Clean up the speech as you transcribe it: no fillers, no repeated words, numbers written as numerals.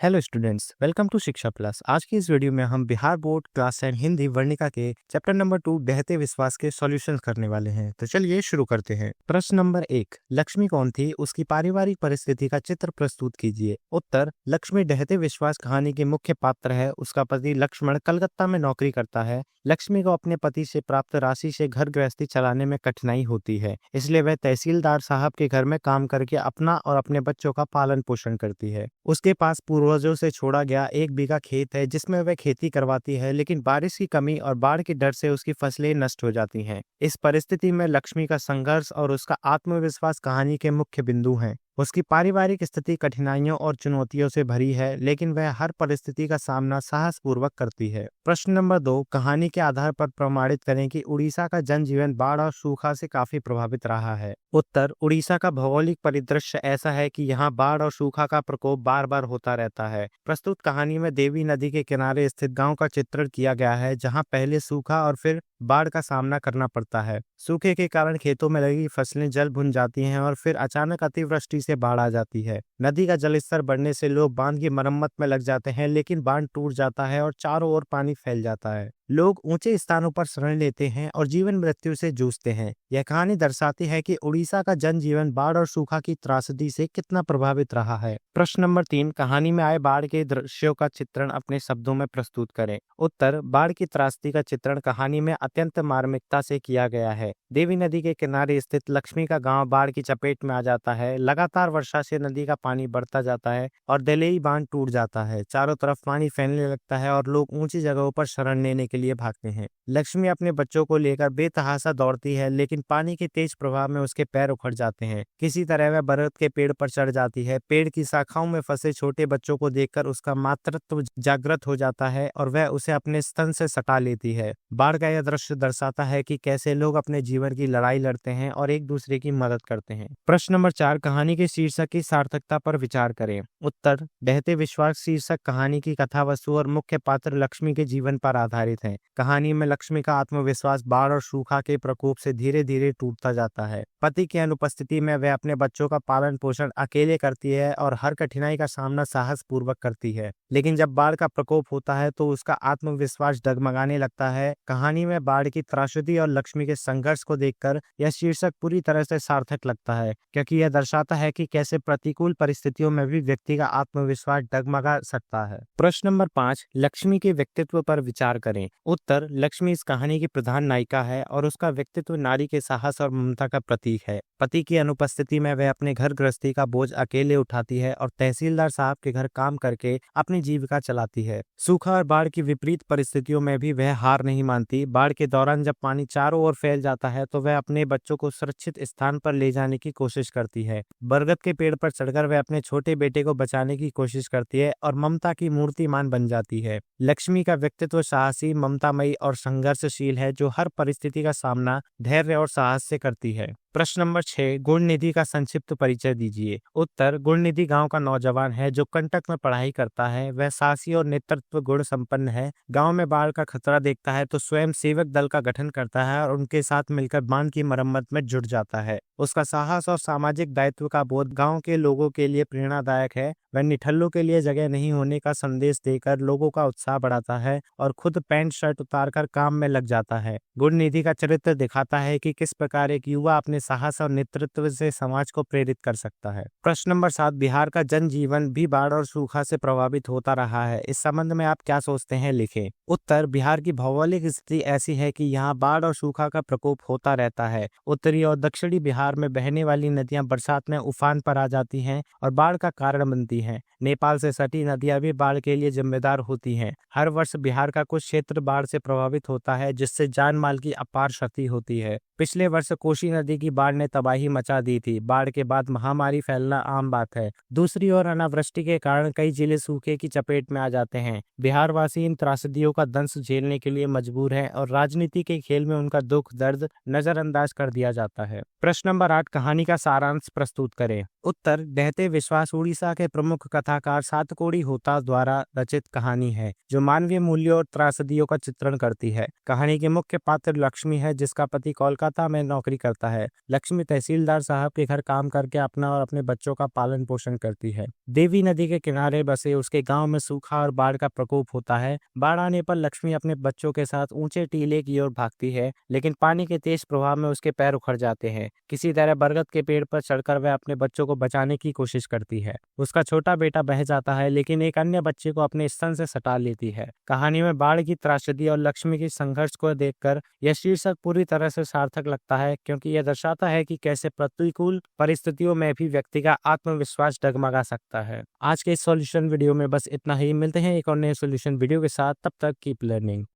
Hello students, welcome to शिक्षा plus. आज की इस वीडियो में हम बिहार बोर्ड क्लास 10 हिंदी वर्णिका के चैप्टर नंबर 2 बहते विश्वास के सॉल्यूशंस करने वाले हैं। तो चलिए शुरू करते हैं। प्रश्न नंबर 1, लक्ष्मी कौन थी, उसकी पारिवारिक परिस्थिति का चित्र प्रस्तुत कीजिए। उत्तर, लक्ष्मी बहते विश्वास कहानी के मुख्य पात्र है। उसका पति लक्ष्मण कलकत्ता में नौकरी करता है। लक्ष्मी को अपने पति से प्राप्त राशि से घर गृहस्थी चलाने में कठिनाई होती है, इसलिए वह तहसीलदार साहब के घर में काम करके अपना और अपने बच्चों का पालन पोषण करती है। उसके पास पूर्वजों से छोड़ा गया 1 बीघा खेत है, जिसमें वह खेती करवाती है, लेकिन बारिश की कमी और बाढ़ के डर से उसकी फसलें नष्ट हो जाती हैं। इस परिस्थिति में लक्ष्मी का संघर्ष और उसका आत्मविश्वास कहानी के मुख्य बिंदु हैं। उसकी पारिवारिक स्थिति कठिनाइयों और चुनौतियों से भरी है, लेकिन वह हर परिस्थिति का सामना साहसपूर्वक करती है। प्रश्न नंबर 2, कहानी के आधार पर प्रमाणित करें कि उड़ीसा का जनजीवन बाढ़ और सूखा से काफी प्रभावित रहा है। उत्तर, उड़ीसा का भौगोलिक परिदृश्य ऐसा है कि यहाँ बाढ़ और सूखा का प्रकोप बार बार होता रहता है। प्रस्तुत कहानी में देवी नदी के किनारे स्थित गांव का चित्रण किया गया है, जहाँ पहले सूखा और फिर बाढ़ का सामना करना पड़ता है। सूखे के कारण खेतों में लगी फसलें जल भुन जाती हैं और फिर अचानक अतिवृष्टि से बाढ़ आ जाती है। नदी का जलस्तर बढ़ने से लोग बांध की मरम्मत में लग जाते हैं, लेकिन बांध टूट जाता है और चारों ओर पानी फैल जाता है। लोग ऊंचे स्थानों पर शरण लेते हैं और जीवन मृत्यु से जूझते हैं। यह कहानी दर्शाती है कि उड़ीसा का जनजीवन बाढ़ और सूखा की त्रासदी से कितना प्रभावित रहा है। प्रश्न नंबर 3, कहानी में आए बाढ़ के दृश्यों का चित्रण अपने शब्दों में प्रस्तुत करें। उत्तर, बाढ़ की त्रासदी का चित्रण कहानी में अत्यंत मार्मिकता से किया गया है। देवी नदी के किनारे स्थित लक्ष्मी का गांव बाढ़ की चपेट में आ जाता है। लगातार वर्षा से नदी का पानी बढ़ता जाता है और दलेई बांध टूट जाता है। चारों तरफ पानी फैलने लगता है और लोग ऊंची जगहों पर शरण लेने के लिए भागते हैं। लक्ष्मी अपने बच्चों को लेकर बेतहाशा दौड़ती है, लेकिन पानी के तेज प्रवाह में उसके पैर उखड़ जाते हैं। किसी तरह वह बरगद के पेड़ पर चढ़ जाती है। पेड़ की शाखाओं में फंसे छोटे बच्चों को देखकर उसका मातृत्व जागृत हो जाता है और वह उसे अपने स्तन से सटा लेती है। बाढ़ का यह दृश्य दर्शाता है कि कैसे लोग अपने जीवन की लड़ाई लड़ते हैं और एक दूसरे की मदद करते हैं। प्रश्न नंबर 4, कहानी के शीर्षक की सार्थकता पर विचार करें। उत्तर, बहते विश्वास शीर्षक कहानी की कथा वस्तु और मुख्य पात्र लक्ष्मी के जीवन पर आधारित है। कहानी में लक्ष्मी का आत्मविश्वास बाढ़ और सूखा के प्रकोप से धीरे धीरे टूटता जाता है। पति की अनुपस्थिति में वह अपने बच्चों का पालन पोषण अकेले करती है और हर कठिनाई का सामना साहस पूर्वक करती है, लेकिन जब बाढ़ का प्रकोप होता है तो उसका आत्मविश्वास डगमगाने लगता है। कहानी में बाढ़ की त्रासदी और लक्ष्मी के संघर्ष को देखकर यह शीर्षक पूरी तरह से सार्थक लगता है, क्योंकि यह दर्शाता है कि कैसे प्रतिकूल परिस्थितियों में भी व्यक्ति का आत्मविश्वास डगमगा सकता है। प्रश्न नंबर 5, लक्ष्मी के व्यक्तित्व पर विचार करें। उत्तर, लक्ष्मी इस कहानी की प्रधान नायिका है और उसका व्यक्तित्व नारी के साहस और ममता का प्रतीक है। पति की अनुपस्थिति में वह अपने घर गृहस्थी का बोझ अकेले उठाती है और तहसीलदार साहब के घर काम करके अपनी जीविका चलाती है। सूखा और बाढ़ की विपरीत परिस्थितियों में भी वह हार नहीं मानती। बाढ़ के दौरान जब पानी चारों ओर फैल जाता है तो वह अपने बच्चों को सुरक्षित स्थान पर ले जाने की कोशिश करती है। बरगद के पेड़ पर चढ़कर वह अपने छोटे बेटे को बचाने की कोशिश करती है और ममता की मूर्तिमान बन जाती है। लक्ष्मी का व्यक्तित्व साहसी, ममतामयी और संघर्षशील है, जो हर परिस्थिति का सामना धैर्य और साहस से करती है। प्रश्न नंबर 6, गुणनिधि का संक्षिप्त परिचय दीजिए। उत्तर, गुणनिधि गांव का नौजवान है जो कंटक में पढ़ाई करता है। वह साहसी और नेतृत्व गुण संपन्न है। गांव में बाढ़ का खतरा देखता है तो स्वयं सेवक दल का गठन करता है और उनके साथ मिलकर बांध की मरम्मत में जुट जाता है। उसका साहस और सामाजिक दायित्व का बोध गाँव के लोगों के लिए प्रेरणादायक है। वह निठल्लों के लिए जगह नहीं होने का संदेश देकर लोगों का उत्साह बढ़ाता है और खुद पैंट शर्ट उतारकर काम में लग जाता है। गुणनिधि का चरित्र दिखाता है कि किस प्रकार एक युवा अपने साहस और नेतृत्व से समाज को प्रेरित कर सकता है। प्रश्न नंबर 7, बिहार का जनजीवन भी बाढ़ और सूखा से प्रभावित होता रहा है। इस संबंध में आप क्या सोचते हैं, लिखें। उत्तर, बिहार की भौगोलिक स्थिति ऐसी है कि यहाँ बाढ़ और सूखा का प्रकोप होता रहता है। उत्तरी और दक्षिणी बिहार में बहने वाली नदियां बरसात में उफान पर आ जाती हैं और बाढ़ का कारण बनती हैं। नेपाल से सटी नदियां भी बाढ़ के लिए जिम्मेदार होती हैं। हर वर्ष बिहार का कुछ क्षेत्र बाढ़ से प्रभावित होता है, जिससे जान माल की अपार क्षति होती है। पिछले वर्ष कोसी नदी की बाढ़ ने तबाही मचा दी थी। बाढ़ के बाद महामारी फैलना आम बात है। दूसरी ओर अनावृष्टि के कारण कई जिले सूखे की चपेट में आ जाते हैं। बिहारवासी इन त्रासदियों का दंश झेलने के लिए मजबूर हैं और राजनीति के खेल में उनका दुख दर्द नजरअंदाज कर दिया जाता है। प्रश्न नंबर 8, कहानी का सारांश प्रस्तुत करें। उत्तर, बहते विश्वास उड़ीसा के प्रमुख कथाकार सातकोड़ी होता द्वारा रचित कहानी है, जो मानवीय मूल्यों और त्रासदियों का चित्रण करती है। कहानी के मुख्य पात्र लक्ष्मी है, जिसका पति कोलकाता में नौकरी करता है। लक्ष्मी तहसीलदार साहब के घर काम करके अपना और अपने बच्चों का पालन पोषण करती है। देवी नदी के किनारे बसे उसके गांव में सूखा और बाढ़ का प्रकोप होता है। बाढ़ आने पर लक्ष्मी अपने बच्चों के साथ ऊंचे टीले की ओर भागती है, लेकिन पानी के तेज प्रभाव में उसके पैर उखड़ जाते हैं। किसी तरह बरगद के पेड़ पर चढ़कर वह अपने बच्चों को बचाने की कोशिश करती है। उसका छोटा बेटा बह जाता है, लेकिन एक अन्य बच्चे को अपने स्तन से सटा लेती है। कहानी में बाढ़ की त्रासदी और लक्ष्मी की संघर्ष को देखकर यह शीर्षक पूरी तरह से सार्थक लगता है, क्योंकि यह दर्शाता है कि कैसे प्रतिकूल परिस्थितियों में भी व्यक्ति का आत्मविश्वास डगमगा सकता है। आज के इस सॉल्यूशन वीडियो में बस इतना ही। मिलते हैं एक और नए सॉल्यूशन वीडियो के साथ, तब तक कीप लर्निंग।